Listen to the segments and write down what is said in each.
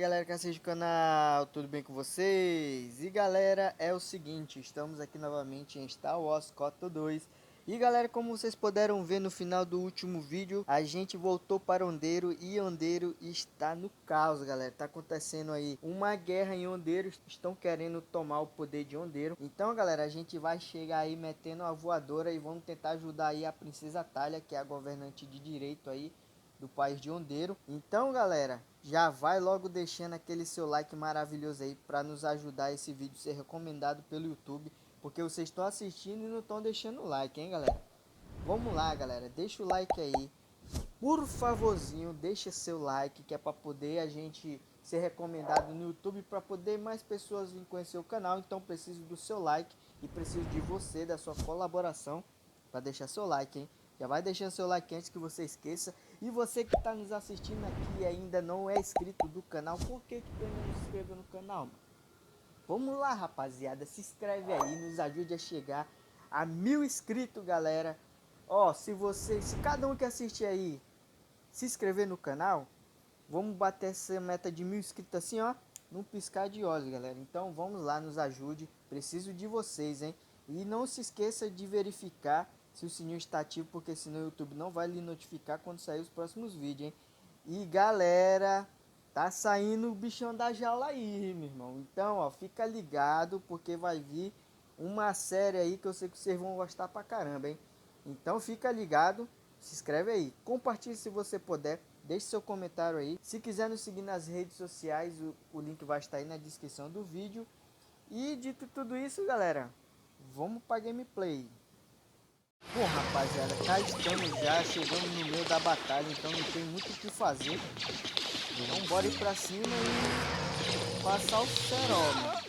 galera que assiste o canal, tudo bem com vocês? E galera, é o seguinte, estamos aqui novamente em starwarskotor 2. E galera, como vocês puderam ver no final do último vídeo, a gente voltou para Hondeiro e Hondeiro está no caos, galera. Tá acontecendo aí uma guerra em Hondeiro, estão querendo tomar o poder de Hondeiro. Então galera, a gente vai chegar aí metendo a voadora e vamos tentar ajudar aí a princesa Talia, que é a governante de direito aí do país de Hondeiro. Então galera, já vai logo deixando aquele seu like maravilhoso aí para nos ajudar esse vídeo ser recomendado pelo YouTube, porque vocês estão assistindo e não estão deixando o like, hein galera? Vamos lá galera, deixa o like aí, por favorzinho, deixa seu like, que é para poder a gente ser recomendado no YouTube, para poder mais pessoas virem conhecer o canal. Então preciso do seu like e preciso de você, da sua colaboração para deixar seu like, hein? Já vai deixando seu like antes que você esqueça. E você que está nos assistindo aqui e ainda não é inscrito do canal, por que tu não se inscreveu no canal, mano? Vamos lá, rapaziada, se inscreve aí, nos ajude a chegar a 1000 inscritos, galera. Ó, se cada um que assistir aí se inscrever no canal, vamos bater essa meta de 1000 inscritos assim, ó, num piscar de olhos, galera. Então vamos lá, nos ajude, preciso de vocês, hein? E não se esqueça de verificar se o sininho está ativo, porque senão o YouTube não vai lhe notificar quando sair os próximos vídeos, hein? E galera, tá saindo o bichão da jaula aí, meu irmão. Então, ó, fica ligado, porque vai vir uma série aí que eu sei que vocês vão gostar pra caramba, hein? Então fica ligado, se inscreve aí, compartilhe se você puder, deixe seu comentário aí. Se quiser nos seguir nas redes sociais, o link vai estar aí na descrição do vídeo. E dito tudo isso, galera, vamos pra gameplay. Bom, rapaziada, cá estamos já, chegamos no meio da batalha, então não tem muito o que fazer. Então bora ir pra cima e passar o cerol, mano.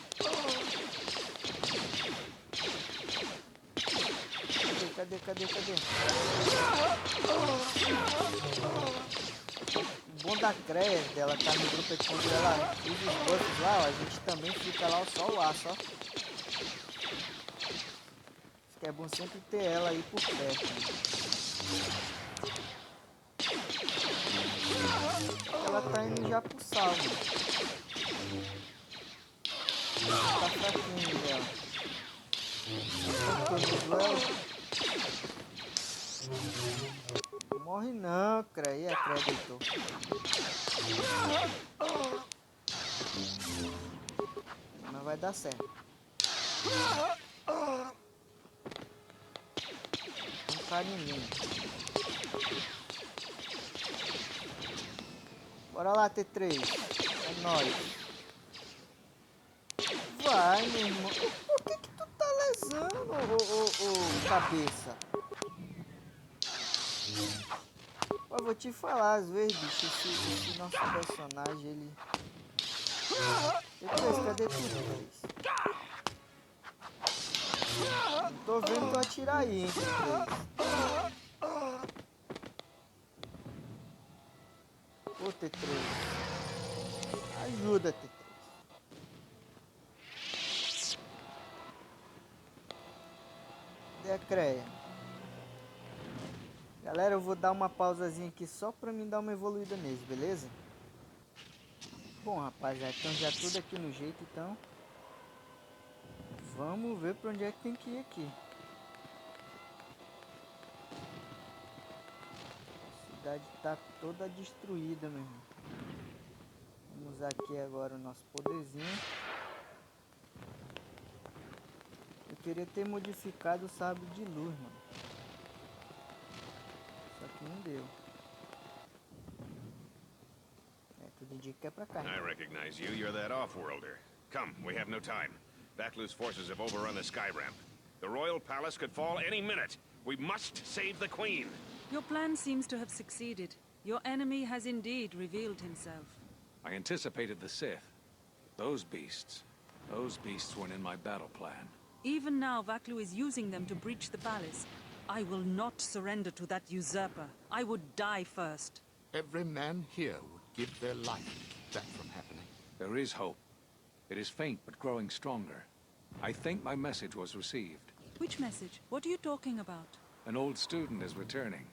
Cadê? O bom da Creia dela tá no grupo é que quando ela usa os buffs lá, ó, a gente também fica lá só o aço, ó. Acho que é bom sempre ter ela aí por perto, né? Ela tá indo já pro salvo. Tá fraquinho já. Morre não, Creia, acreditou. Mas vai dar certo. Um carinho. Bora lá, T3. É nóis. Vai, meu irmão. Por que tu tá lesando, ô cabeça? Eu vou te falar, às vezes, bicho, esse nosso personagem, ele... T3, cadê tu, T3? Não tô vendo tu atirar aí, hein, T3. Ô, T3. Ajuda, T3. Cadê a Creia? Galera, eu vou dar uma pausazinha aqui só pra mim dar uma evoluída neles, beleza? Bom, rapaziada, então já tudo aqui no jeito, então... Vamos ver pra onde é que tem que ir aqui. A cidade tá toda destruída, meu irmão. Vamos usar aqui agora o nosso poderzinho. Eu queria ter modificado o sabre de luz, mano. Só que não deu. É, tudo indica que é pra cá. I recognize you. You're that off-worlder. Come, we have no time. Vaklew's forces have overrun the sky ramp. The royal palace could fall any minute. We must save the queen. Your plan seems to have succeeded. Your enemy has indeed revealed himself. I anticipated the Sith. Those beasts weren't in my battle plan. Even now, Vaklew is using them to breach the palace. I will not surrender to that usurper. I would die first. Every man here would give their life to keep that from happening. There is hope. It is faint but growing stronger. I think my message was received. Which message? What are you talking about? An old student is returning.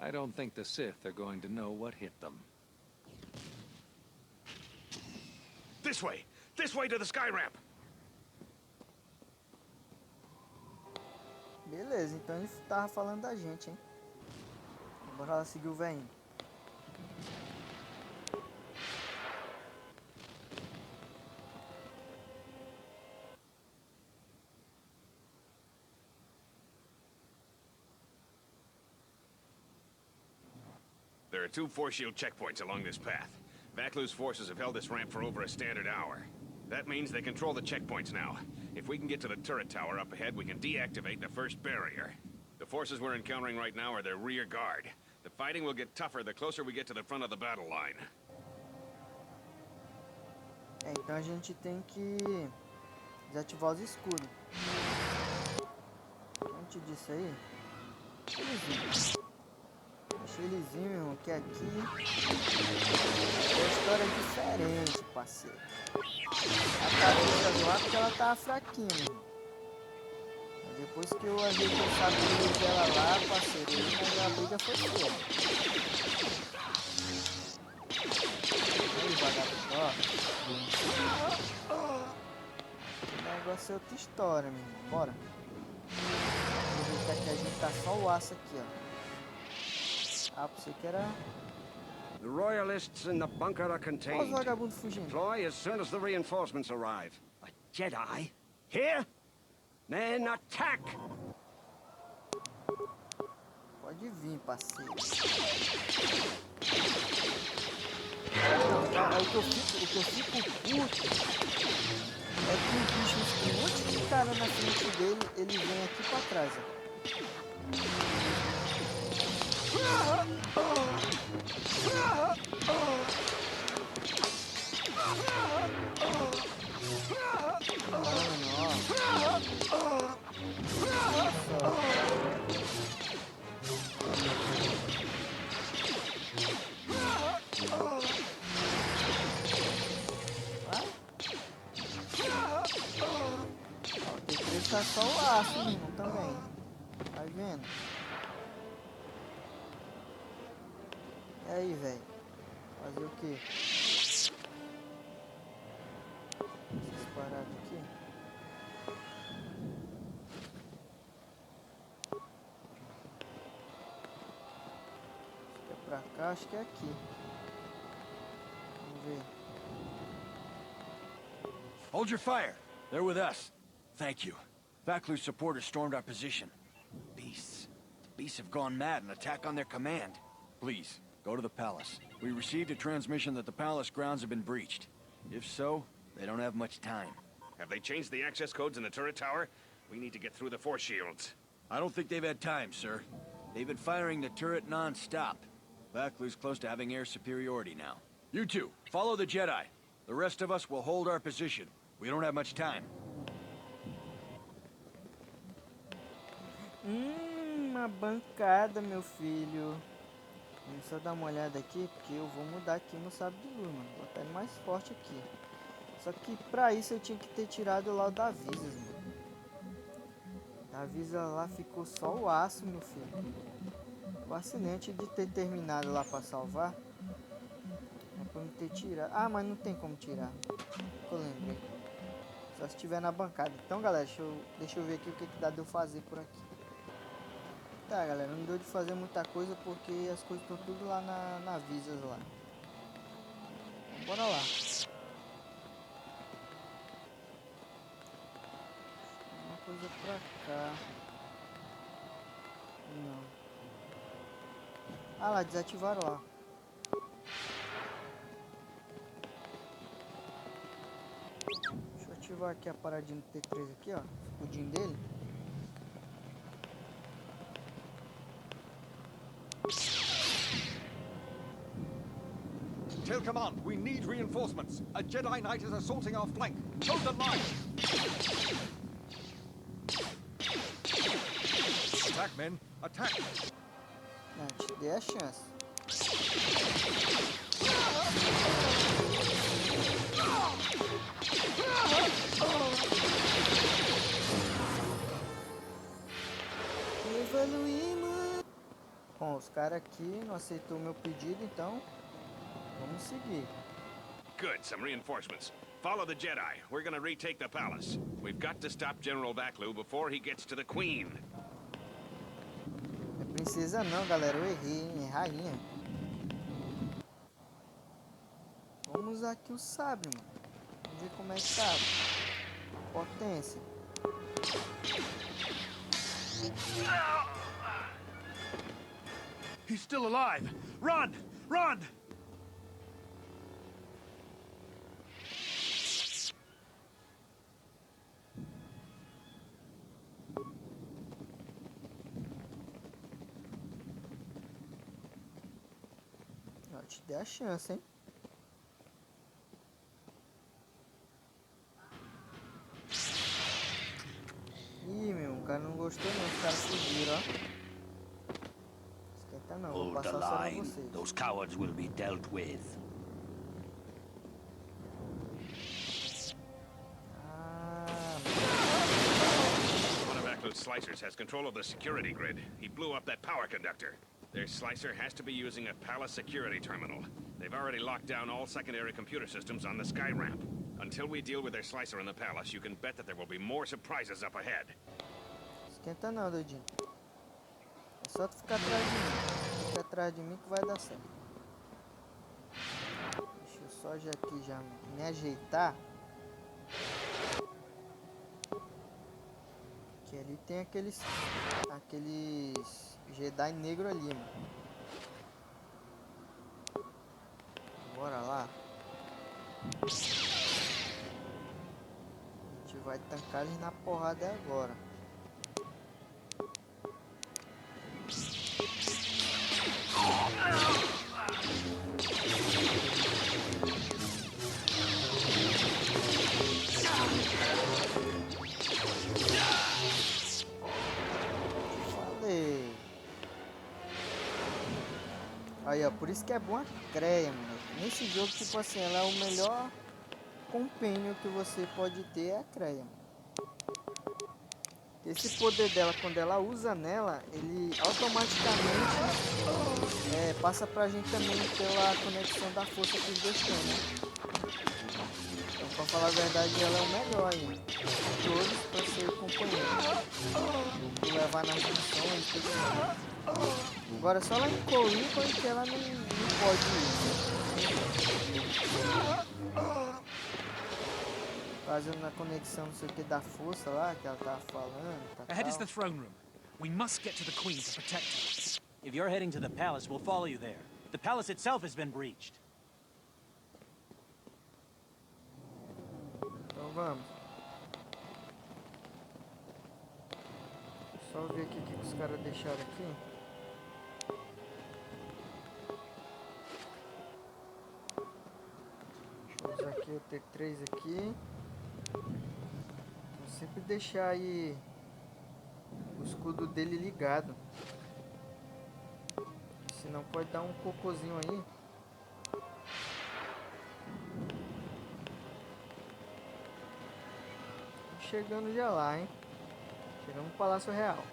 I don't think the Sith are going to know what hit them. This way! This way to the sky ramp! Beleza, então ele tava falando da gente, hein? Bora lá seguir o velhinho. There are 2 force shield checkpoints along this path. Vaklew's forces have held this ramp for over a standard hour. That means they control the checkpoints now. If we can get to the turret tower up ahead, we can deactivate the first barrier. The forces we're encountering right now are their rear guard. The fighting will get tougher the closer we get to the front of the battle line. Então a gente tem que desativar os escudos. Como te disse aí? Deixa eles vir, meu irmão, que aqui é uma história diferente, parceiro. A cabeça do ar porque ela tava fraquinha, meu irmão. Mas depois que eu ajeitei o sabre dela lá, parceiro, aí a briga foi feia. Aí, vagabundo, ó. O negócio é outra história, meu irmão. Bora. Aproveitar que a gente tá só o aço aqui, ó. Ah, pensei que era... The Royalists in the bunker are Olha os contained. vagabundos fugindo. Deploy as soon as the reinforcements arrive. A Jedi? Here? Then attack! Pode vir, parceiro. Não, tá, o que eu fico puto é que o bicho, um monte de cara na frente dele, ele vem aqui pra trás, ó. Tem que deixar só o aço, irmão, também. Tá vendo? E aí, velho? Fazer o quê? Essas paradas aqui. Acho que é pra cá, acho que é aqui. Vamos ver. Hold your fire. They're with us. Thank you. Vaklew's supporters stormed our position. Beasts. The beasts have gone mad and attack on their command. Please, go to the palace. We received a transmission that the palace grounds have been breached. If so, they don't have much time. Have they changed the access codes in the turret tower? We need to get through the force shields. I don't think they've had time, sir. They've been firing the turret non-stop. Vaklew's close to having air superiority now. You two, follow the Jedi. The rest of us will hold our position. We don't have much time. Uma bancada, meu filho. Vamos só dar uma olhada aqui, porque eu vou mudar aqui no sabre de luz, mano. Vou botar ele mais forte aqui. Só que pra isso eu tinha que ter tirado lá o da Visas, mano. Da Visa lá ficou só o aço, meu filho. Fascinante de ter terminado lá pra salvar. É pra não ter tirado. Ah, mas não tem como tirar. Eu lembrei. Só se estiver na bancada. Então, galera, deixa eu ver aqui o que dá de eu fazer por aqui. Tá, galera, não deu de fazer muita coisa porque as coisas estão tudo lá na Visas lá. Então, bora lá. Uma coisa pra cá. Não. Ah lá, desativaram lá. Deixa eu ativar aqui a paradinha do T3 aqui, ó. O escudinho dele. Tell command, we need reinforcements. A Jedi Knight is assaulting our flank. Hold the line. Attack, men. Attack. Não, te dei a chance. Evoluímos. Bom, os caras aqui não aceitou o meu pedido, então vamos seguir. Good, some reinforcements. Follow the Jedi. We're gonna retake the palace. We've got to stop General Valew before he gets to the Queen. É princesa não, galera. Eu errei, hein? É rainha. Vamos usar aqui o sabre, mano. Vamos ver como é que tá. Potência. He's still alive! Run! Run! Ó, te dei a chance, hein? Ih, meu, o cara não gostou não, os caras fugiram, ó. Esquenta não, vou Hold the passar só pra line. vocês. Those cowards will be dealt with. Ah, One of Vaklew's slicers has control of the security grid. He blew up that power conductor. Their slicer has to be using a palace security terminal. They've already locked down all secondary computer systems on the sky ramp. Until we deal with their slicer in the palace, you can bet that there will be more surprises up ahead. esquenta não, doidinho. É só tu ficar atrás de mim. Fica atrás de mim que vai dar certo. Deixa eu só já aqui já me ajeitar. Que ali tem aqueles Jedi negro ali, mano. Bora lá. A gente vai tancar eles na porrada agora. Falei. Aí, ó, por isso que é bom a creia, mano. Nesse jogo, tipo assim, ela é o melhor compênio que você pode ter, é a creia, mano. Esse poder dela, quando ela usa nela, ele automaticamente passa pra gente também pela conexão da força que os dois têm, né? Então, pra falar a verdade, ela é o melhor aí. De todos pra ser companheiro. Vou levar na função e tudo mais. Agora só lá em Colíquo que ela não pode ir. Fazendo a conexão, não sei o que, da força lá, que ela tava falando, tá, Ahead is the tal. throne room. We must get to the Queen to protect her. If you're heading to the palace, we'll follow you there. The palace itself has been breached. Então vamos. Só ver aqui o que os caras deixaram aqui. Deixa eu usar aqui o T3 aqui. Vou sempre deixar aí o escudo dele ligado. Senão pode dar um cocôzinho aí. Chegando já lá, hein? Chegamos no Palácio Real.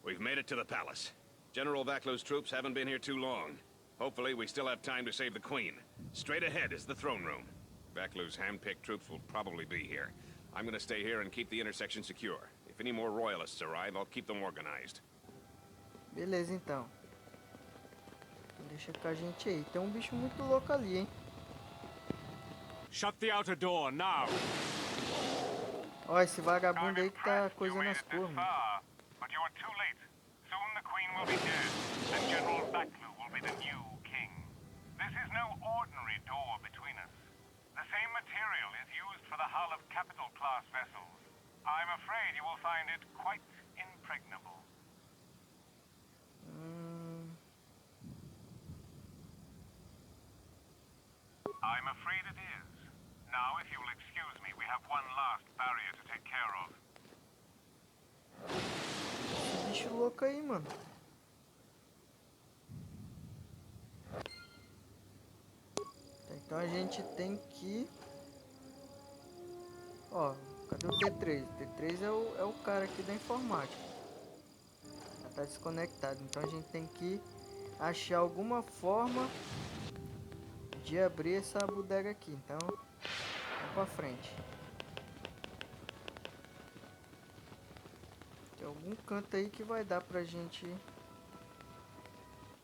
We've made it to the palace. General Vaklew's troops haven't been here too long. Hopefully, we still have time to save the Queen. Straight ahead is the throne room. Vaklew's hand-picked troops will probably be here. I'm gonna stay here and keep the intersection secure. If any more royalists arrive, I'll keep them organized. Beleza, então. Deixa com a gente aí. Tem um bicho muito louco ali, hein? Shut the outer door now. Ó, esse vagabundo aí que tá coisando as cores, mano. But you are too late. Soon the Queen will be dead, and General Valew will be the new king. This is no ordinary door between us. The same material is used for the hull of capital-class vessels. I'm afraid you will find it quite impregnable. I'm afraid it is. Now, if you'll excuse me, we have one last barrier to take care of. Esse bicho louco aí, mano. Então a gente tem que... Ó, cadê o T3? O T3 é o cara aqui da informática. Já tá desconectado. Então a gente tem que achar alguma forma de abrir essa bodega aqui. Então Vamos pra frente. Tem algum canto aí que vai dar pra gente...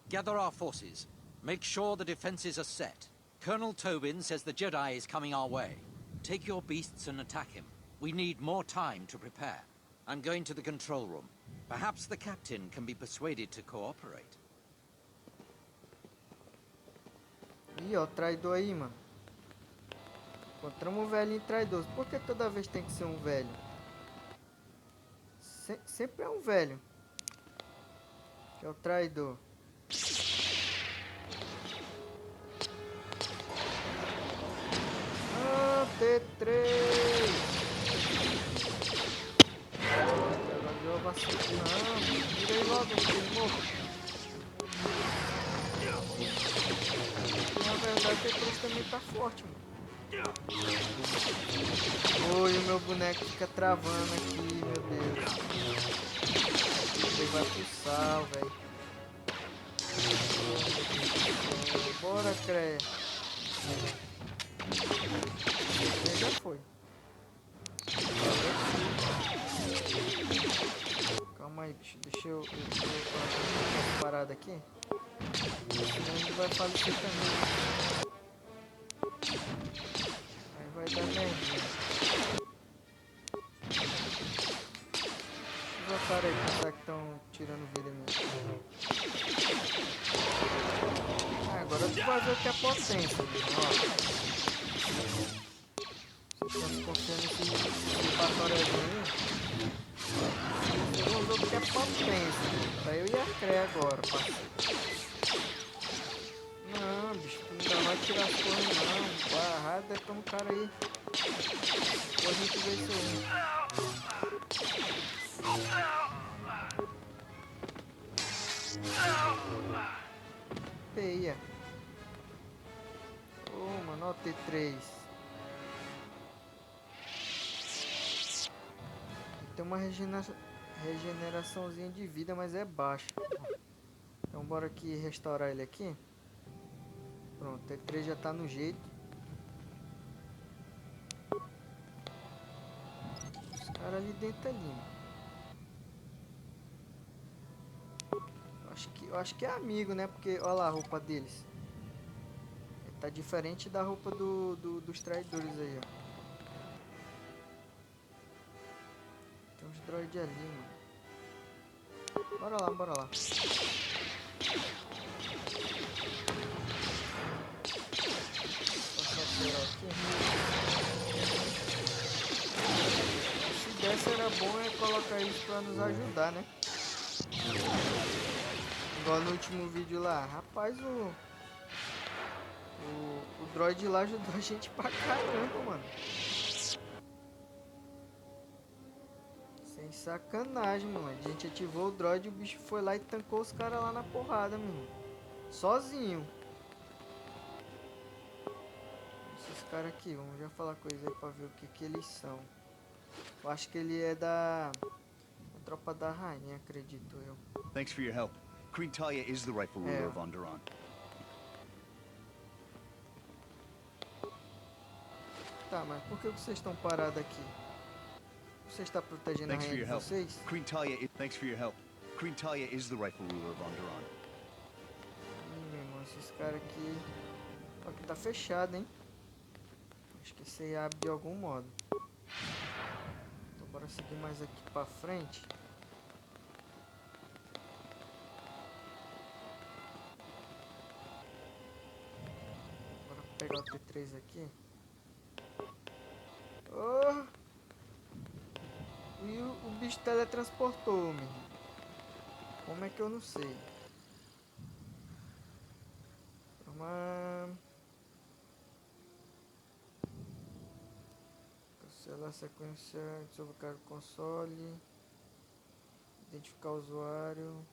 Gather our forces. Make sure the defenses are set. Colonel Tobin says the Jedi is coming our way. Take your beasts and attack him. We need more time to prepare. I'm going to the control room. Perhaps the captain can be persuaded to cooperate. Ih, ó, o traidor aí, mano. Encontramos um velhinho traidor. Por que toda vez tem que ser um velho? Sempre é um velho. Que é o traidor. Ah, T3! Agora deu uma vacina. Não, tira aí logo, ele morto. Na verdade, o T3 também tá forte, mano. Oi, o meu boneco fica travando aqui, meu Deus. Ele vai pro sal, velho. Bora, Creia. Ele já foi. Calma aí, bicho. Deixa eu colocar essa parada aqui. Senão ele vai falecer também. Aí vai dar merda. Os otários aí pensar que estão tirando vida minha. Agora tu vai ver o que é potência, ó. Vocês estão confiando nesse batoriozinho. Vocês vão ver o que é potência. Pra eu e a Cré agora, parceiro. Não, bicho, tu não vai tirar as coisas não. Vai errado, detona um cara aí. Depois a gente vê isso aí. Peia. Ô, mano, ó o T3. Tem uma regeneraçãozinha de vida, mas é baixa. Então bora aqui restaurar ele aqui. Pronto, o T3 já tá no jeito. Os caras ali dentro ali. Eu acho que é amigo, né? Porque olha lá a roupa deles. Tá diferente da roupa dos traidores aí, ó. Tem uns droids ali, mano. Bora lá, bora lá. Se desse era bom é colocar isso pra nos ajudar, né? Igual no último vídeo lá. Rapaz, o droid lá ajudou a gente pra caramba, mano. Sem sacanagem, mano. A gente ativou o droid e o bicho foi lá e tancou os caras lá na porrada, mano. Sozinho. Esses caras aqui, vamos já falar com eles aí pra ver o que eles são. Eu acho que ele é da tropa da rainha, acredito eu. Thanks for your help. Queen Talia is the rightful ruler of Onderon. Tá, mas por que vocês estão parados aqui? Você está protegendo a rainha de vocês? Queen Talia, thanks for your help. Queen Talia is the rightful ruler of Onderon. Meu irmão, esses caras aqui... Aqui tá fechado, hein? Acho que você abre de algum modo. Então bora seguir mais aqui pra frente. Bora pegar o T3 aqui. Oh! E o bicho teletransportou, meu. Como é que eu não sei? Cancelar a sequência, deslocar o console, identificar o usuário.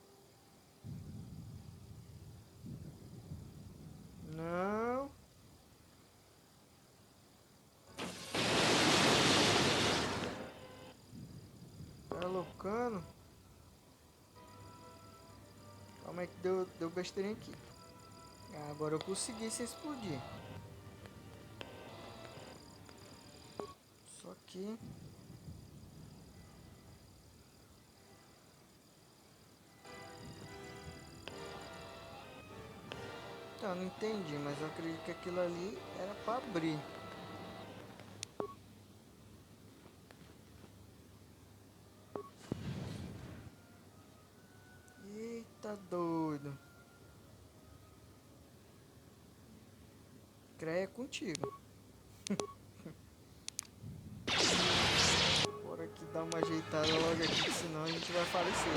Não. Tá loucando? Calma aí que deu besteirinha aqui. Agora eu consegui se explodir. Só aqui. Então, não entendi, mas eu acredito que aquilo ali era para abrir. Eita doido. Creia contigo. Bora aqui dar uma ajeitada logo aqui, senão a gente vai falecer.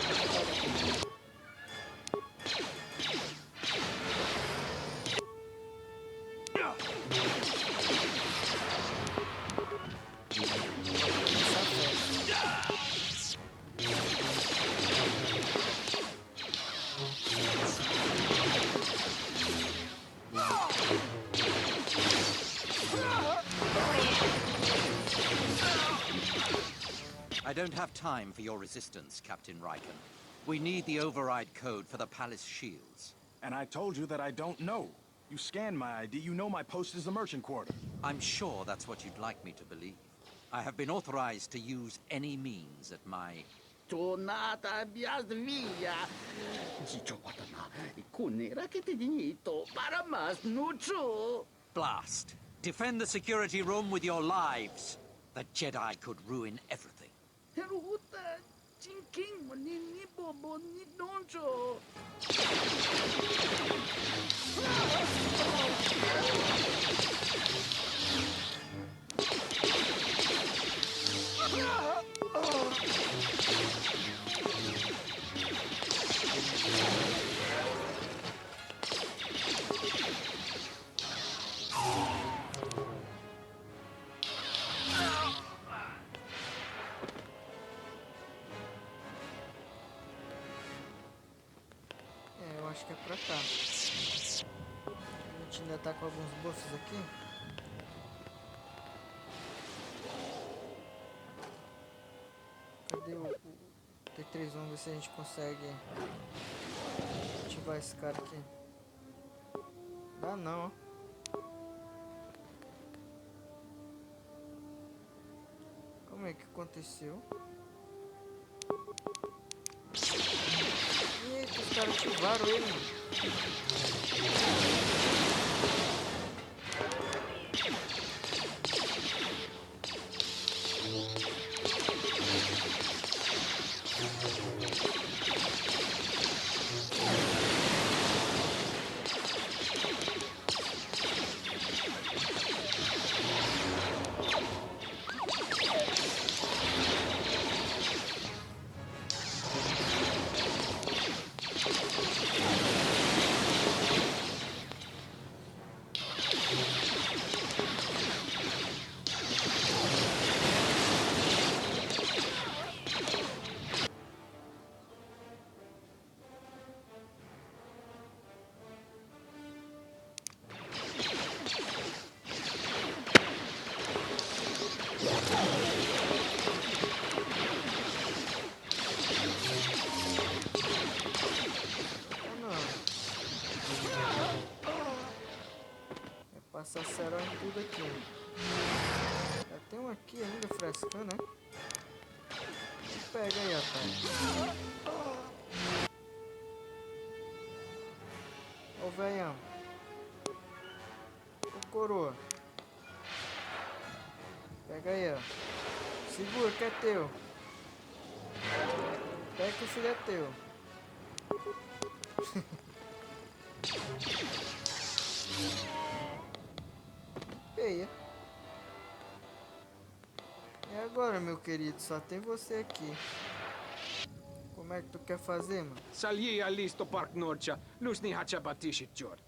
I don't have time for your resistance, Captain Riken. We need the override code for the palace shields. And I told you that I don't know. You scanned my ID, you know my post is the merchant quarter. I'm sure that's what you'd like me to believe. I have been authorized to use any means at my... Tornata via. Dzieciopatana, kunera che ti dignito para mas nucho. Blast. Defend the security room with your lives. The Jedi could ruin everything. Heruta, chinking, ni bobo, ni doncho. Eu acho que é pra cá. A gente ainda tá com alguns buffs aqui. Cadê o T3? Vamos ver se a gente consegue ativar esse cara aqui. Dá não, ó. Como é que aconteceu? Eita, os caras ativaram ele, mano. Passar cerol em tudo aqui. Já tem um aqui ainda frescando, né? Pega aí, rapaz. Ô, velhão. Ô, coroa. Pega aí, ó. Segura que é teu. Pega que o filho é teu. Feia. E agora, meu querido? Só tem você aqui. Como é que tu quer fazer, mano? Salji alisto park norcha, lusni hacha batishit jort.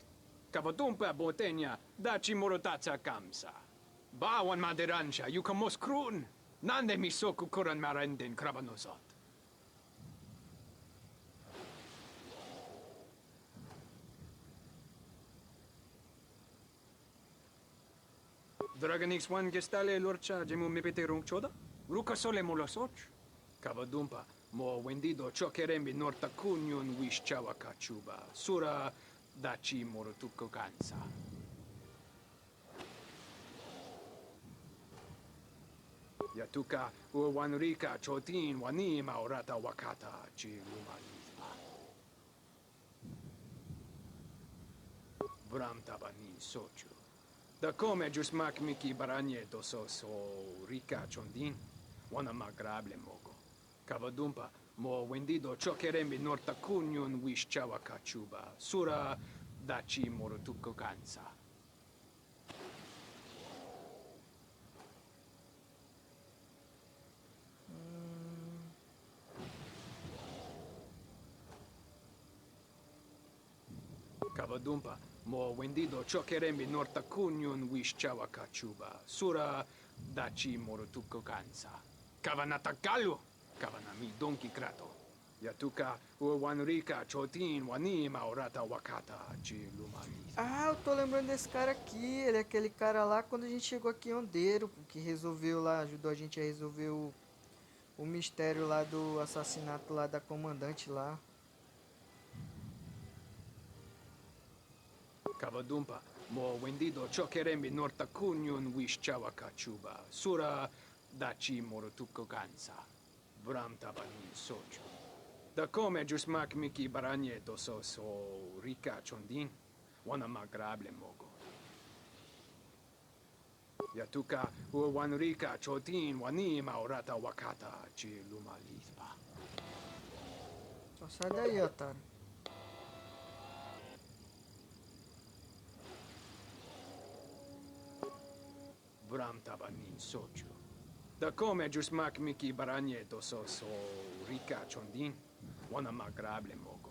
Kavotumpa botenya, dachi morotacha kamsa. Bawan maderansha, yukamos krun. Nande misoku kuran marenden krabanosot. Dragonix one gestale lorcha jemu mepete choda? Ruka sole molosoch. Kavadumpa, mo wendido chokerembi norta kunyun wish chawa kachuba. Sura dachi morotuko kansa. Yatuka uwanrika chotin wanima orata wakata chilumalisba. Bram tabanin sochu. Da come jusmak miki baranye dosos o rika chondin. Wana magrable mogo. Kavadumpa mo wendido chokerembi norta kunyun wish chawa kachuba. Sura dachi morotuko kansa. Kavadumpa mo wendido chokerembi norta kunyun wish chawa kachuba. Sura dachi morotuko kansa. Kavanatakalu. Kavanami donki krato. Yatuka uwanrika chotin wanima orata wakata chilumali. Ah, eu tô lembrando desse cara aqui. Ele é aquele cara lá quando a gente chegou aqui em Ondeiro, que resolveu lá, ajudou a gente a resolver o mistério lá do assassinato lá da comandante lá. Kavadumpa mo wendido chokerembi norta kunyun wish chawa kachuba. Sura dachi morotuko kansa. Bram tabanin sochu. Da come jusmak miki baranye dosos o rika chondin. Wana magrable mogo. Yatuka uwanrika chotin wanima orata wakata chilumalisba. Só sai daí, otário. Bram tabanin sochu. Da come jusmak miki baranye dosos o rika chondin. Wana magrable mogo.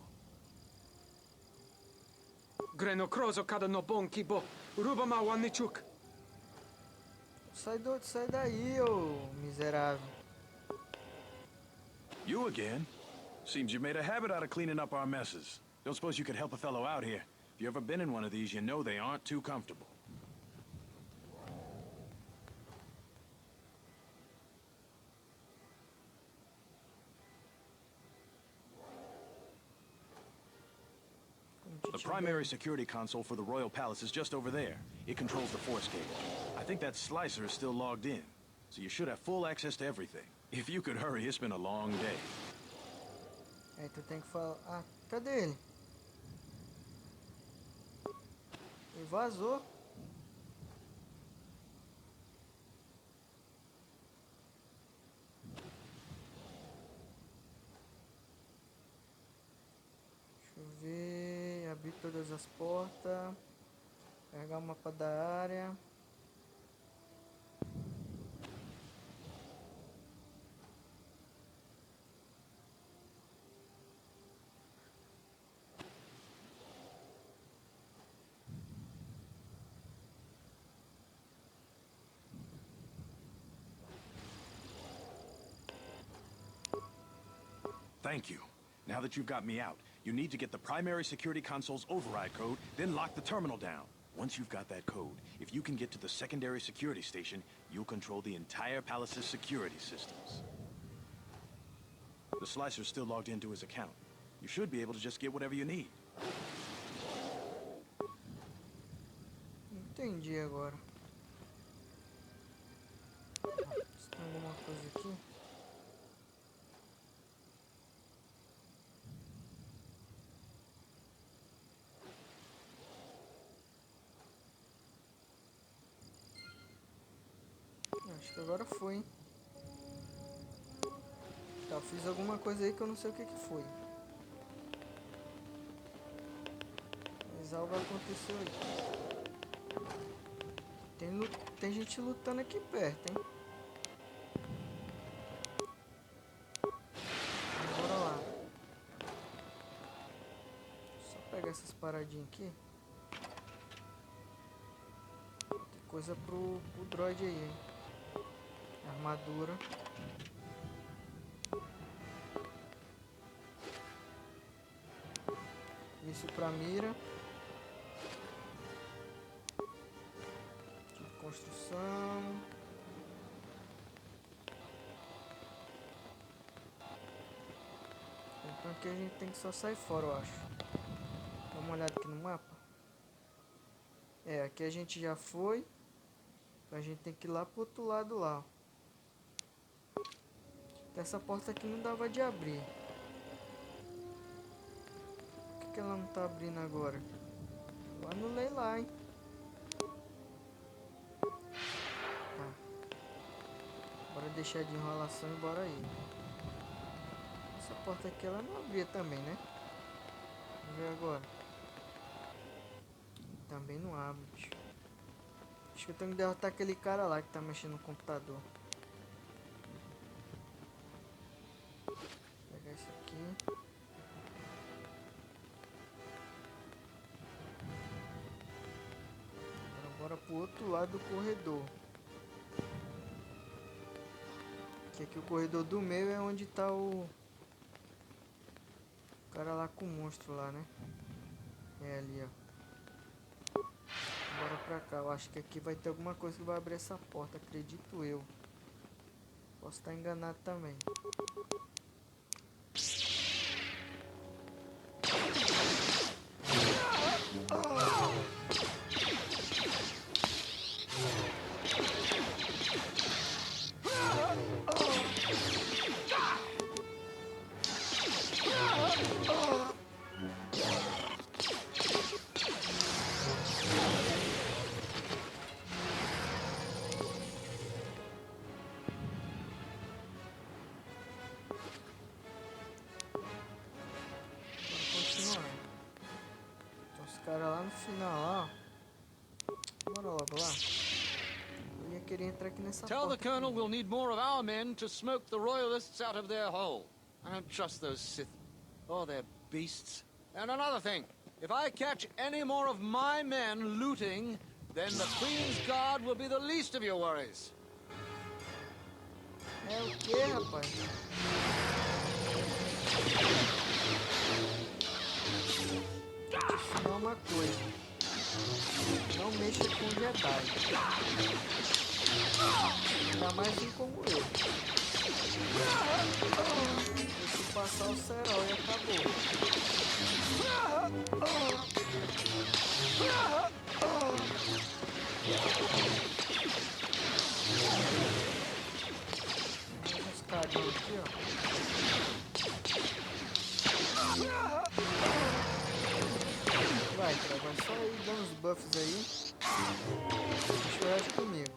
Greno krozo kada no bon kibo. Rubama wanichuk. Sai daí, ô miserável. You again? Seems you made a habit out of cleaning up our messes. Don't suppose you could help a fellow out here? If you've ever been in one of these, you know they aren't too comfortable. The primary security console for the Royal Palace is just over there. It controls the force cable. I think that slicer is still logged in, so you should have full access to everything. If you could hurry, it's been a long day. Aí tu tem que falar... Ah, cadê ele? Ele vazou. Deixa eu ver... Abrir todas as portas. Pegar o mapa da área. Thank you. Now that you've got me out, you need to get the primary security console's override code, then lock the terminal down. Once you've got that code, if you can get to the secondary security station, you'll control the entire palace's security systems. The slicer's still logged into his account. You should be able to just get whatever you need. Entendi agora. Se tem alguma coisa aqui. Acho que agora foi, hein? Tá, eu fiz alguma coisa aí que eu não sei o que que foi. Mas algo aconteceu aí. Tem gente lutando aqui perto, hein? Bora lá. Só pegar essas paradinhas aqui. Tem coisa pro droid aí, hein? Armadura. Isso pra mira. Tipo construção. Então aqui a gente tem que só sair fora, eu acho. Dá uma olhada aqui no mapa. É, aqui a gente já foi. A gente tem que ir lá pro outro lado lá. Essa porta aqui não dava de abrir. Por que ela não tá abrindo agora? Eu anulei lá, hein? Tá. Bora deixar de enrolação e bora aí. Essa porta aqui ela não abria também, né? Vamos ver agora. Também não abre, bicho. Acho que eu tenho que derrotar aquele cara lá que tá mexendo no computador. Vou pegar isso aqui. Agora pro outro lado do corredor. Que aqui o corredor do meio é onde tá o cara lá com o monstro lá, né? É ali, ó. Bora pra cá. Eu acho que aqui vai ter alguma coisa que vai abrir essa porta, acredito eu. Posso estar enganado também. Cara lá no final, lá, ó. Bora logo lá. Eu ia querer entrar aqui nessa Tell the porta Colonel aqui. we'll need more of our men to smoke the Royalists out of their hole. I don't trust those Sith. Oh, they're beasts. And another thing, if I catch any more of my men looting, then the Queen's Guard will be the least of your worries. É o que, rapaz? Vou te ensinar uma coisa. Não mexa com Jedi. Ainda mais um como eu. Se passar o cerol e acabou. Uns cagão aqui, ó. Vai, cara, vai só ir dando os buffs aí. Deixa o resto comigo.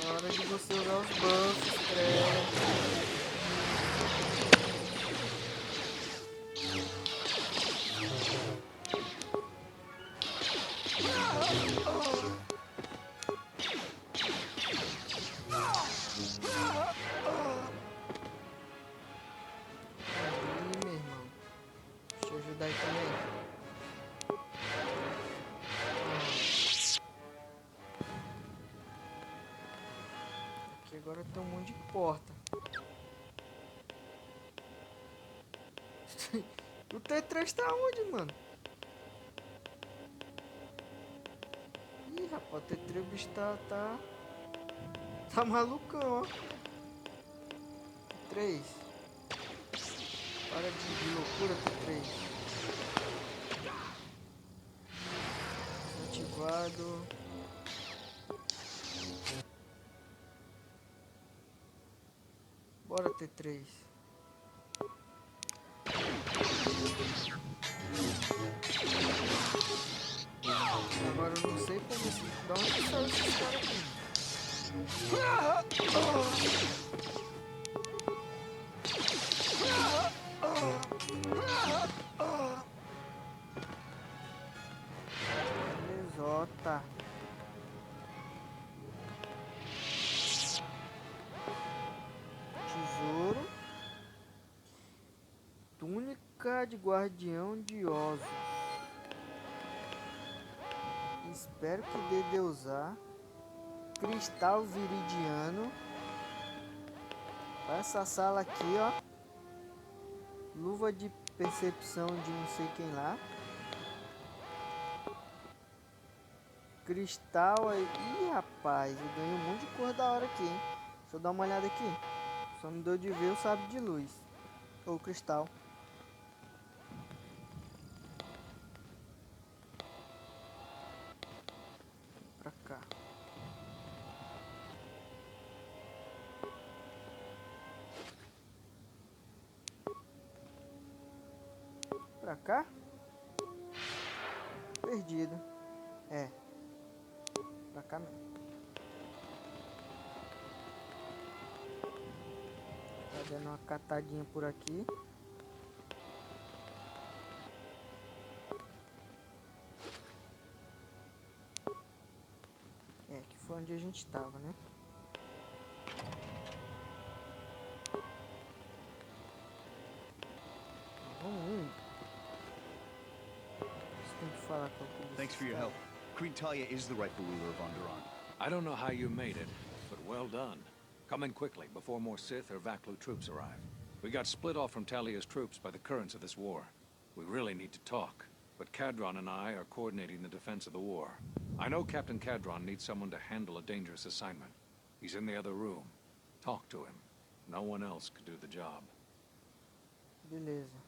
Na hora de você usar os buffs, agora tem um monte de porta. O T3 tá onde, mano? Ih, rapaz, o T3 o bicho tá malucão, ó. T3. Para de loucura, T3. Ativado. Bora, T3. Agora eu não sei como da onde saiu esses caras aqui. Belezota. Tesouro. Túnica de guardião de ossos. Espero que dê de usar. Cristal viridiano. Essa sala aqui, ó. Luva de percepção de não sei quem lá. Cristal aí. Ih, rapaz, eu ganhei um monte de cor da hora aqui, hein? Deixa eu dar uma olhada aqui. Só não deu de ver o sabre de luz. Ou cristal. Pra cá. Pra cá? Perdido. É. Pra cá mesmo. Tá dando uma catadinha por aqui. É, que foi onde a gente tava, né? Vamos indo. Você tem que falar com a polícia. Thanks for your help. Queen Talia is the rightful ruler of Onderon. I don't know how you made it, but well done. Come in quickly before more Sith or Valew troops arrive. We got split off from Talia's troops by the currents of this war. We really need to talk, but Cadron and I are coordinating the defense of the war. I know Captain Cadron needs someone to handle a dangerous assignment. He's in the other room. Talk to him. No one else could do the job. Beleza.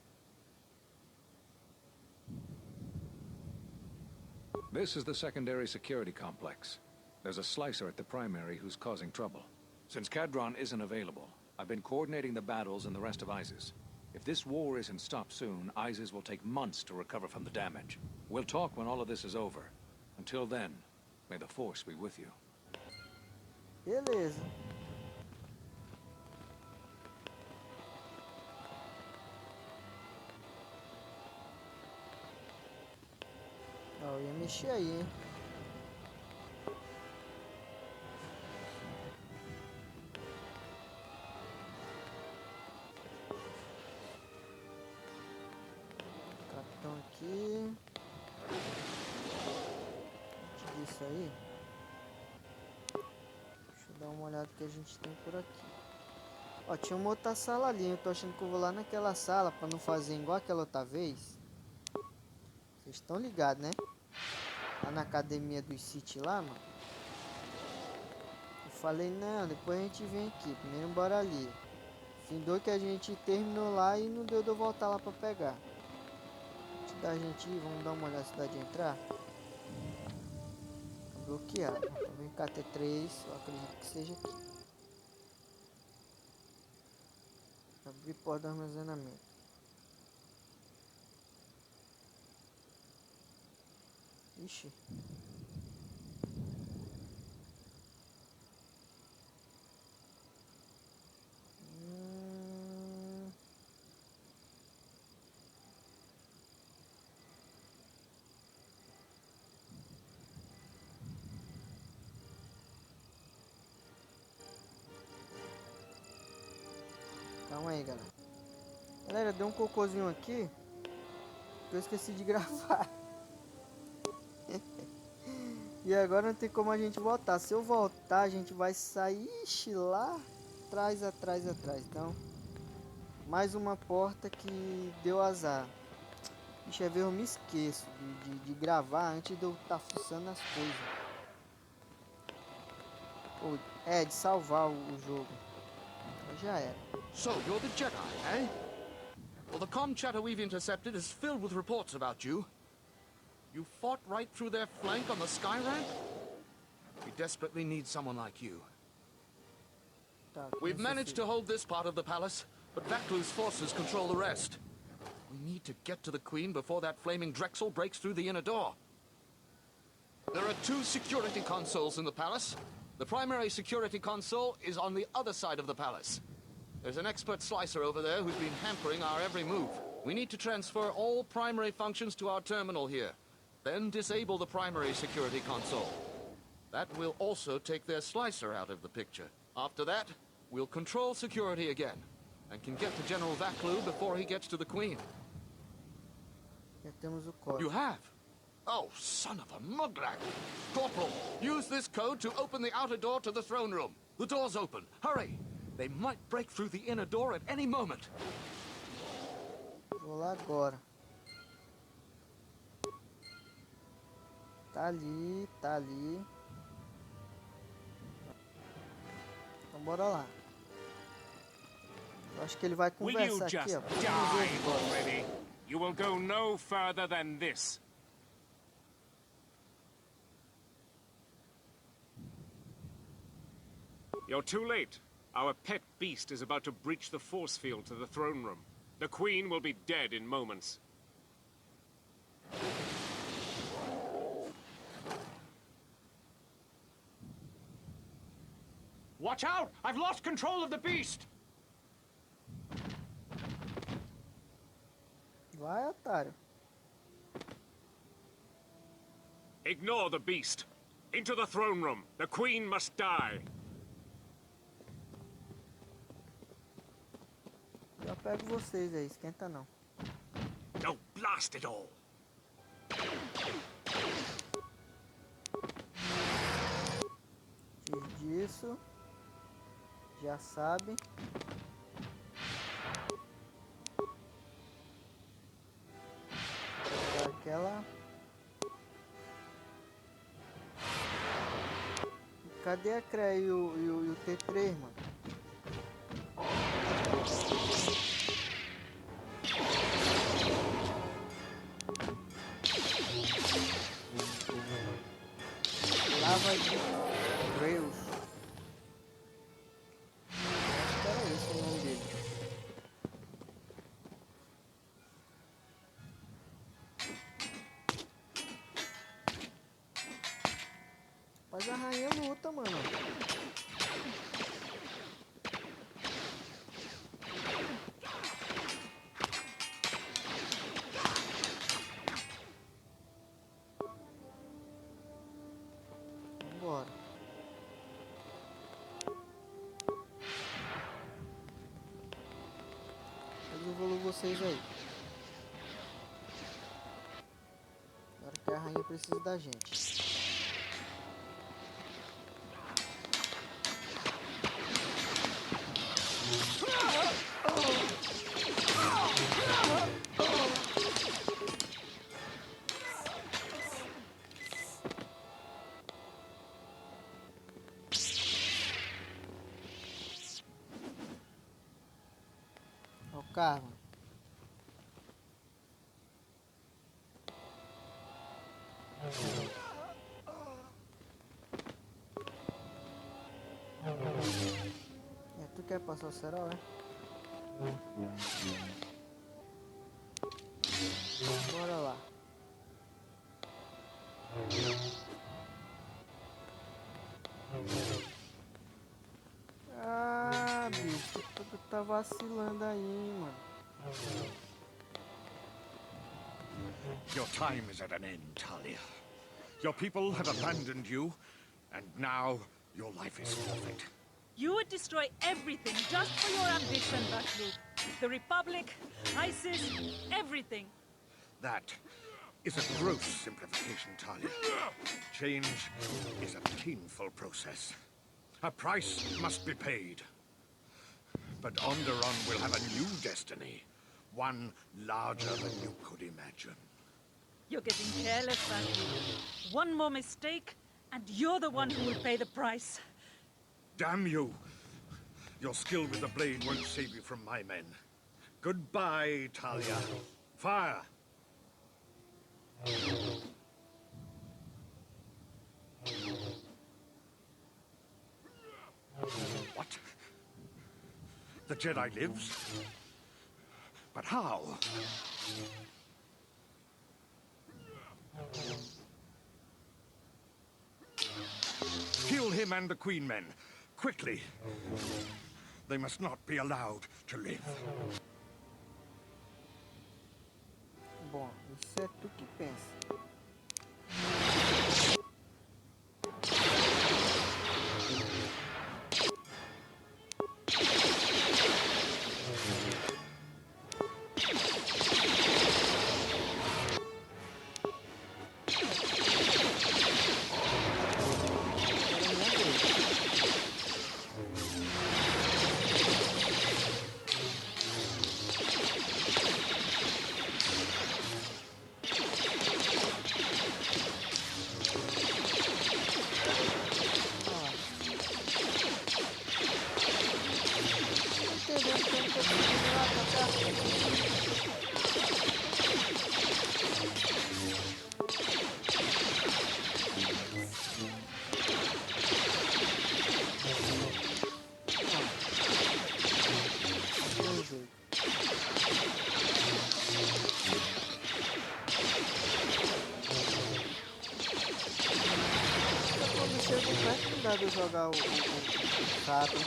This is the secondary security complex. There's a slicer at the primary who's causing trouble. Since Cadron isn't available, I've been coordinating the battles and the rest of ISIS. If this war isn't stopped soon, ISIS will take months to recover from the damage. We'll talk when all of this is over. Until then, may the Force be with you. Beleza. Ó, eu ia mexer aí, hein? Capitão aqui. Antes disso aí, deixa eu dar uma olhada que a gente tem por aqui. Ó, tinha uma outra sala ali. Eu tô achando que eu vou lá naquela sala pra não fazer igual aquela outra vez. Vocês estão ligados, né? Lá na academia do City lá, mano. Eu falei, não, depois a gente vem aqui. Primeiro bora ali. Findou que a gente terminou lá e não deu de eu voltar lá pra pegar. Antes da gente ir, vamos dar uma olhada se dá de entrar. Tá bloqueado. Então vem cá, T3. Eu acredito que seja aqui. Abrir porta do armazenamento. Ixi. Calma aí, galera. Galera, deu um cocôzinho aqui que eu esqueci de gravar. E agora não tem como a gente voltar. Se eu voltar, a gente vai sair, ixi, lá atrás. Então, mais uma porta que deu azar. Deixa eu ver, eu me esqueço de gravar antes de eu estar fuçando as coisas. É, de salvar o jogo. Então já era. So, you're the Jedi, eh? Well, the comm chatter we've intercepted is filled with reports about you. You fought right through their flank on the sky ramp? We desperately need someone like you. We've managed to hold this part of the palace, but Vaklew's forces control the rest. We need to get to the Queen before that flaming Drexel breaks through the inner door. There are 2 security consoles in the palace. The primary security console is on the other side of the palace. There's an expert slicer over there who's been hampering our every move. We need to transfer all primary functions to our terminal here. Then disable the primary security console. That will also take their slicer out of the picture. After that, we'll control security again, and can get to General Valew before he gets to the Queen. Já temos o código. You have? Oh, son of a mugrak! Corporal, use this code to open the outer door to the throne room. The door's open. Hurry! They might break through the inner door at any moment. Vou lá agora. Tá ali, tá ali. Então bora lá. Eu acho que ele vai Will you conversar aqui, just ó. die already? You will go no further than this. You're too late. Our pet beast is about to breach the force field to the throne room. The Queen will be dead in moments. Watch out! I've lost control of the beast! Vai, otário. Ignore the beast. Into the throne room. The Queen must die. Já pego vocês aí, esquenta não. Oh, blast it all. Fiz disso. Já sabe. Aquela. Cadê a Cré e o T3, mano? Lava de Rails. Acho que era esse o nome dele. Mas a rainha luta, mano. Vambora. Eu evoluo vocês aí. Agora que a rainha precisa da gente. Ó o carro. Tu quer passar o cerol, é? Bora lá. Ah, bicho, tu tá vacilando aí, mano. Your time is at an end, Talia. Your people have abandoned you, and now your life is forfeit. You would destroy everything just for your ambition, Valew. The Republic, ISIS, everything. That is a gross simplification, Talia. Change is a painful process. A price must be paid. But Onderon will have a new destiny. One larger than you could imagine. You're getting careless, Valew. One more mistake, and you're the one who will pay the price. Damn you! Your skill with the blade won't save you from my men. Goodbye, Talia. Fire! What? The Jedi lives? But how? Kill him and the Queen men. Quickly. They must not be allowed to live. Bom, isso é tu que pensa. sabe jogar o sabre.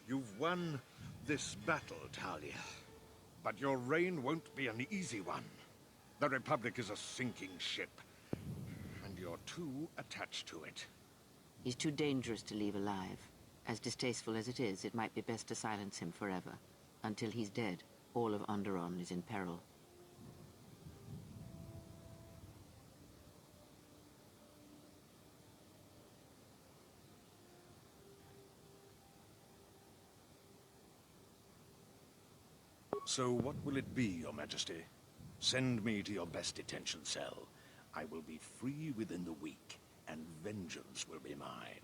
You've won this battle, Talia. But your reign won't be an easy one. The Republic is a sinking ship, and you're too attached to it. He's too dangerous to leave alive. As distasteful as it is, it might be best to silence him forever. Until he's dead, all of Onderon is in peril. So what will it be, Your Majesty? Send me to your best detention cell. I will be free within the week, and vengeance will be mine.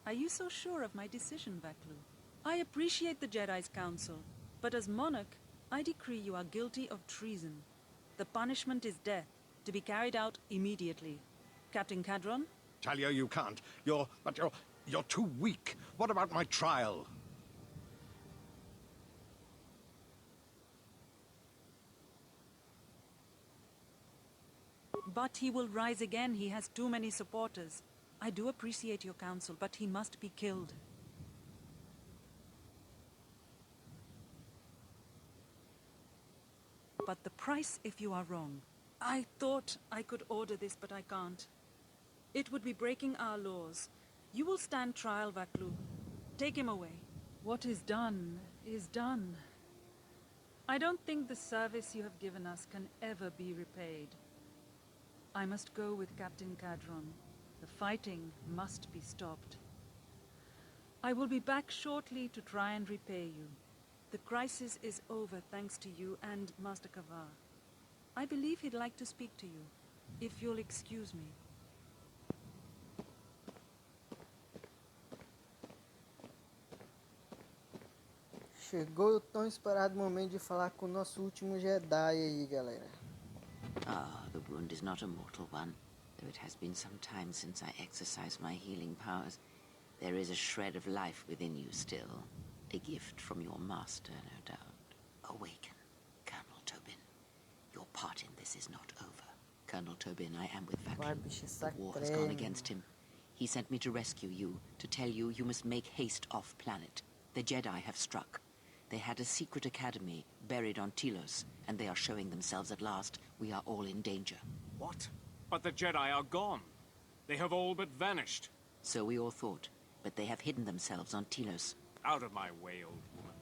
Are you so sure of my decision, Valew? I appreciate the Jedi's counsel, but as monarch, I decree you are guilty of treason. The punishment is death, to be carried out immediately. Captain Cadron? Talia, you can't. You're too weak. What about my trial? But he will rise again. He has too many supporters. I do appreciate your counsel, but he must be killed. But the price if you are wrong. I thought I could order this, but I can't. It would be breaking our laws. You will stand trial, Valew. Take him away. What is done is done. I don't think the service you have given us can ever be repaid. I must go with Captain Cadron. The fighting must be stopped. I will be back shortly to try and repay you. The crisis is over thanks to you and Master Kavar. I believe he'd like to speak to you, if you'll excuse me. Chegou o tão esperado momento de falar com o nosso último Jedi aí, galera. Ah, the wound is not a mortal one. Though it has been some time since I exercised my healing powers, there is a shred of life within you still. A gift from your master, no doubt. Awaken, Colonel Tobin. Your part in this is not over. Colonel Tobin, I am with Valew. The war has gone against him. He sent me to rescue you, to tell you you must make haste off-planet. The Jedi have struck. They had a secret academy buried on Telos, and they are showing themselves at last. We are all in danger. What? But the Jedi are gone. They have all but vanished. So we all thought, but they have hidden themselves on Telos. Out of my way, old woman.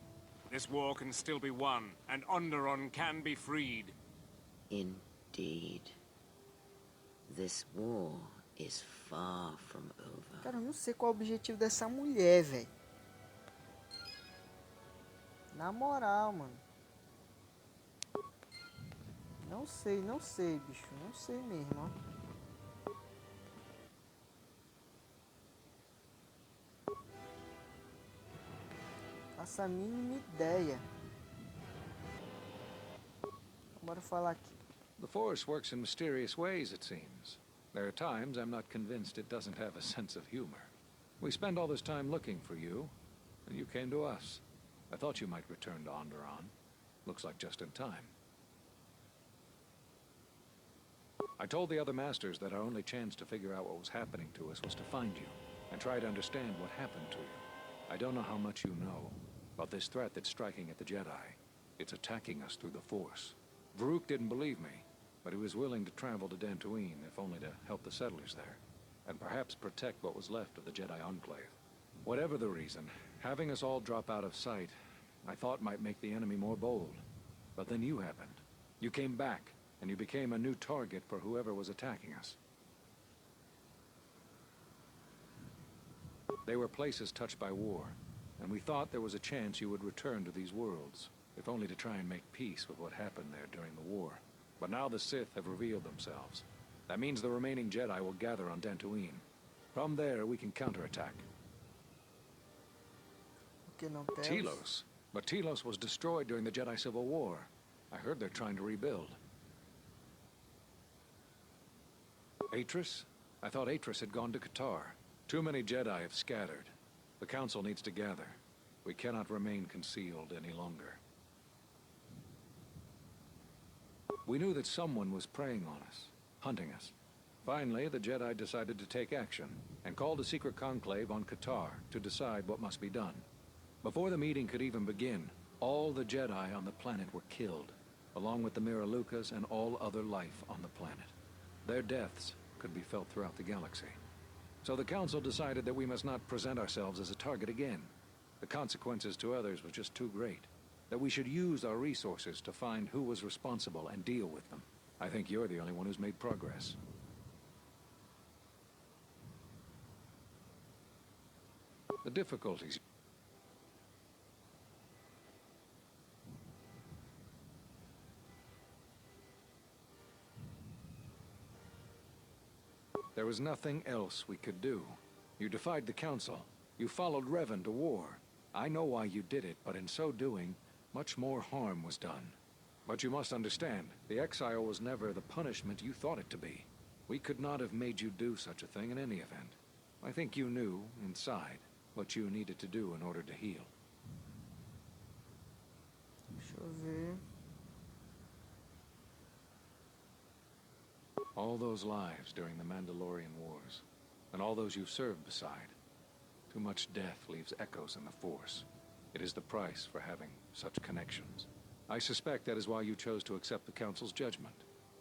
This war can still be won, and Onderon can be freed. Indeed. This war is far from over. Cara, eu não sei qual é o objetivo dessa mulher, velho. Na moral, mano. Não sei, bicho. Não sei mesmo, ó. Faço a mínima ideia. Bora falar aqui. The Force works in mysterious ways, it seems. There are times I'm not convinced it doesn't have a sense of humor. We spend all this time looking for you, and you came to us. I thought you might return to Onderon. Looks like just in time. I told the other masters that our only chance to figure out what was happening to us was to find you, and try to understand what happened to you. I don't know how much you know about this threat that's striking at the Jedi. It's attacking us through the Force. Varuk didn't believe me, but he was willing to travel to Dantooine, if only to help the settlers there, and perhaps protect what was left of the Jedi Enclave. Whatever the reason, having us all drop out of sight, I thought might make the enemy more bold. But then you happened. You came back, and you became a new target for whoever was attacking us. They were places touched by war, and we thought there was a chance you would return to these worlds, if only to try and make peace with what happened there during the war. But now the Sith have revealed themselves. That means the remaining Jedi will gather on Dantooine. From there, we can counterattack. Telos? But Telos was destroyed during the Jedi Civil War. I heard they're trying to rebuild. Atris? I thought Atris had gone to Kotor. Too many Jedi have scattered. The Council needs to gather. We cannot remain concealed any longer. We knew that someone was preying on us, hunting us. Finally, the Jedi decided to take action, and called a secret conclave on Kotor to decide what must be done. Before the meeting could even begin, all the Jedi on the planet were killed, along with the Miralukas and all other life on the planet. Their deaths could be felt throughout the galaxy. So the Council decided that we must not present ourselves as a target again. The consequences to others were just too great. That we should use our resources to find who was responsible and deal with them. I think you're the only one who's made progress. The difficulties... There was nothing else we could do. You defied the Council. You followed Revan to war. I know why you did it, but in so doing, much more harm was done. But you must understand, the exile was never the punishment you thought it to be. We could not have made you do such a thing in any event. I think you knew, inside, what you needed to do in order to heal. Deixa eu ver. All those lives during the Mandalorian Wars, and all those you've served beside. Too much death leaves echoes in the Force. It is the price for having such connections. I suspect that is why you chose to accept the Council's judgment,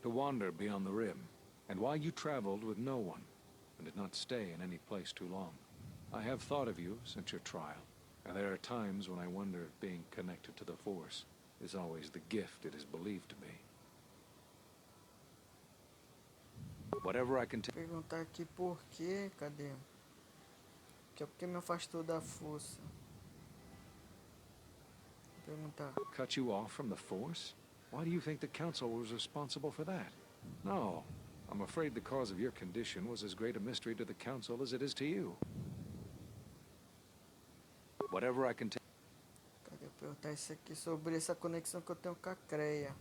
to wander beyond the Rim, and why you traveled with no one, and did not stay in any place too long. I have thought of you since your trial, and there are times when I wonder if being connected to the Force is always the gift it is believed to be. Whatever I can tell. Perguntar aqui por quê? Cadê? Que é porque me afastou da força. Perguntar. Cut you off from the Force? Why do you think the Council was responsible for that? No. I'm afraid the cause of your condition was as great a mystery to the Council as it is to you. Whatever I can tell. Cadê? Perguntar isso aqui sobre essa conexão que eu tenho com a Creia.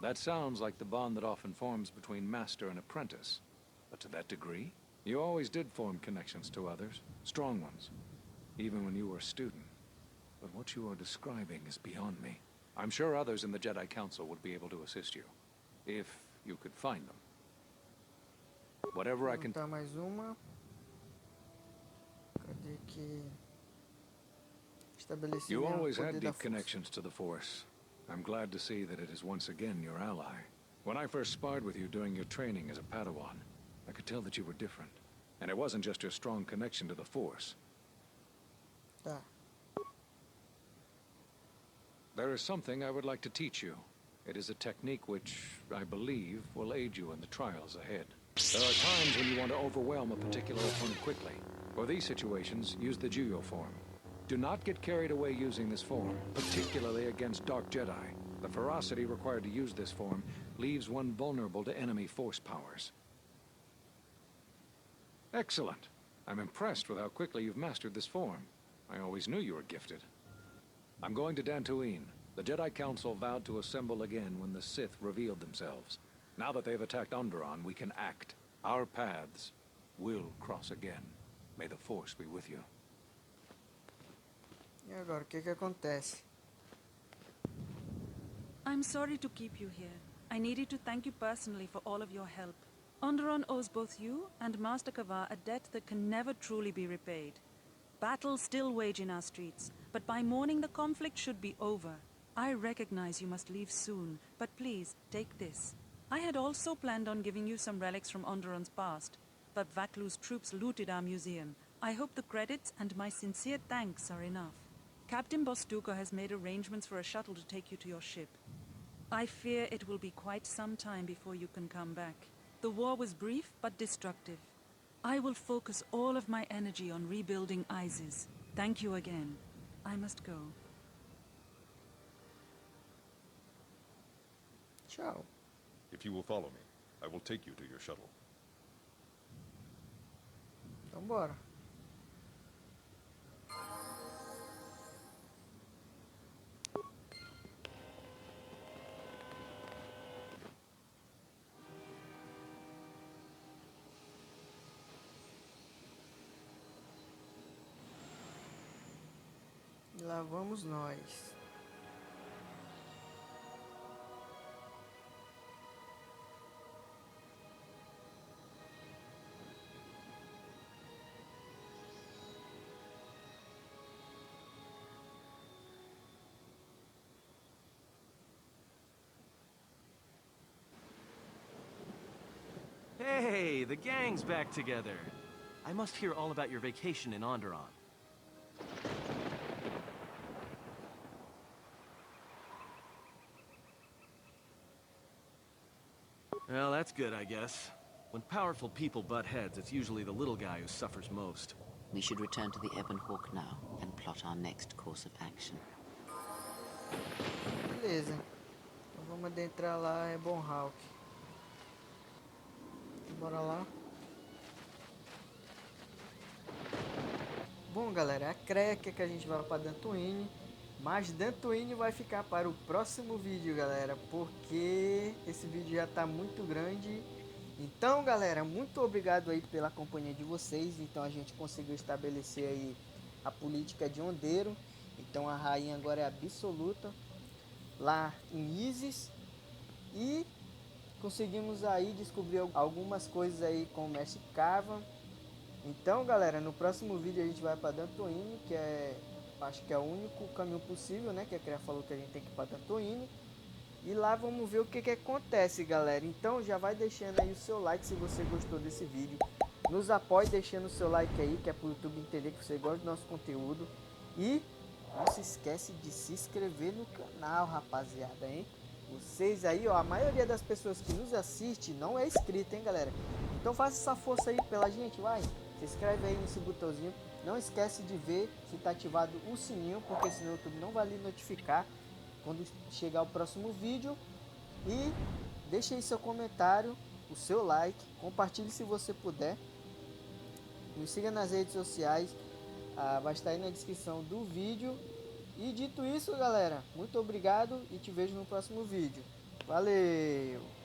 That sounds like the bond that often forms between master and apprentice. But to that degree, you always did form connections to others, strong ones, even when you were a student. But what you are describing is beyond me. I'm sure others in the Jedi Council would be able to assist you, if you could find them. Whatever I can... mais uma. Cadê que... You always had deep connections to the Force. I'm glad to see that it is once again your ally. When I first sparred with you during your training as a Padawan, I could tell that you were different. And it wasn't just your strong connection to the Force. There is something I would like to teach you. It is a technique which, I believe, will aid you in the trials ahead. There are times when you want to overwhelm a particular opponent quickly. For these situations, use the Juyo form. Do not get carried away using this form, particularly against Dark Jedi. The ferocity required to use this form leaves one vulnerable to enemy Force powers. Excellent. I'm impressed with how quickly you've mastered this form. I always knew you were gifted. I'm going to Dantooine. The Jedi Council vowed to assemble again when the Sith revealed themselves. Now that they've attacked Onderon, we can act. Our paths will cross again. May the Force be with you. E agora, o que que acontece? I'm sorry to keep you here. I needed to thank you personally for all of your help. Onderon owes both you and Master Kavar a debt that can never truly be repaid. Battles still wage in our streets, but by morning the conflict should be over. I recognize you must leave soon, but please, take this. I had also planned on giving you some relics from Onderon's past, but Vaklew's troops looted our museum. I hope the credits and my sincere thanks are enough. Captain Bostuko has made arrangements for a shuttle to take you to your ship. I fear it will be quite some time before you can come back. The war was brief but destructive. I will focus all of my energy on rebuilding Isis. Thank you again. I must go. Ciao. If you will follow me, I will take you to your shuttle. Então bora. E lá vamos nós. Hey, the gang's back together. I must hear all about your vacation in Onderon. Well, that's good, I guess. When powerful people butt heads, it's usually the little guy who suffers most. We should return to the Ebon Hawk now and plot our next course of action. Beleza. Então vamos adentrar lá, Ebon Hawk. Bora lá. Bom, galera, a creia que a gente vai para Dantooine, mas Dantooine vai ficar para o próximo vídeo, galera, porque esse vídeo já está muito grande. Então, galera, muito obrigado aí pela companhia de vocês. Então a gente conseguiu estabelecer aí a política de Hondeiro. Então a rainha agora é absoluta lá em Isis, e conseguimos aí descobrir algumas coisas aí com o mestre Carvan. Então, galera, no próximo vídeo a gente vai para Dantooine, que acho que é o único caminho possível, né? Que a Crea falou que a gente tem que ir para Dantooine. E lá vamos ver o que acontece, galera. Então já vai deixando aí o seu like se você gostou desse vídeo. Nos apoie deixando o seu like aí, que é para o YouTube entender que você gosta do nosso conteúdo. E não se esquece de se inscrever no canal, rapaziada, hein? Vocês aí, ó, a maioria das pessoas que nos assiste não é inscrito, hein, galera? Então faça essa força aí pela gente, vai. Se inscreve aí nesse botãozinho. Não esquece de ver se está ativado o sininho, porque senão o YouTube não vai lhe notificar quando chegar o próximo vídeo. E deixe aí seu comentário, o seu like, compartilhe se você puder. Nos siga nas redes sociais, vai estar aí na descrição do vídeo. E dito isso, galera, muito obrigado e te vejo no próximo vídeo. Valeu!